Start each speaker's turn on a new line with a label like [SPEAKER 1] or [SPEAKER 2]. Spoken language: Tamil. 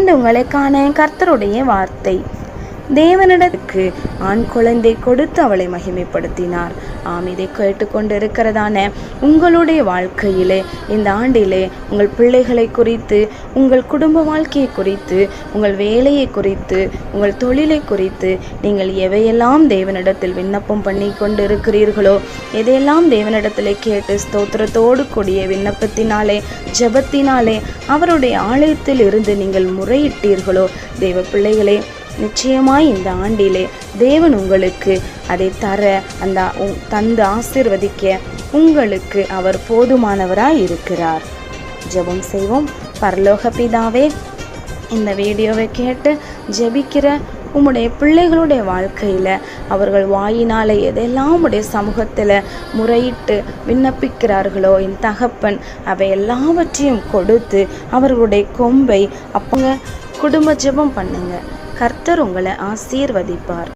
[SPEAKER 1] இன்று உங்களை காண கர்த்தருடைய வார்த்தை. தேவனிடத்துக்கு ஆண் குழந்தை கொடுத்து அவளை மகிமைப்படுத்தினார். இதை கேட்டுக்கொண்டிருக்கிறதான உங்களுடைய வாழ்க்கையிலே இந்த ஆண்டிலே உங்கள் பிள்ளைகளை குறித்து, உங்கள் குடும்ப வாழ்க்கையை குறித்து, உங்கள் வேலையை குறித்து, உங்கள் தொழிலை குறித்து நீங்கள் எவையெல்லாம் தேவனிடத்தில் விண்ணப்பம் பண்ணி கொண்டு இருக்கிறீர்களோ, எதையெல்லாம் தேவனிடத்தில் கேட்டு ஸ்தோத்திரத்தோடு கூடிய விண்ணப்பத்தினாலே, ஜெபத்தினாலே அவருடைய ஆலயத்தில் இருந்து நீங்கள் முறையிட்டீர்களோ, தேவ பிள்ளைகளே, நிச்சயமாய் இந்த ஆண்டிலே தேவன் உங்களுக்கு அதை தந்து ஆசீர்வதிக்க உங்களுக்கு அவர் போதுமானவராய் இருக்கிறார். ஜெபம் செய்வோம். பரலோக பிதாவே, இந்த வீடியோவை கேட்டு ஜெபிக்கிற உம்முடைய பிள்ளைகளுடைய வாழ்க்கையில் அவர்கள் வாயினால் எதெல்லாம் உடைய சமூகத்தில் முறையிட்டு விண்ணப்பிக்கிறார்களோ, என் தகப்பன் அவை எல்லாவற்றையும் கொடுத்து அவர்களுடைய கொம்பை அப்பங்க குடும்ப ஜெபம் பண்ணுங்க. கர்த்தர் உங்களை ஆசீர்வதிப்பார்.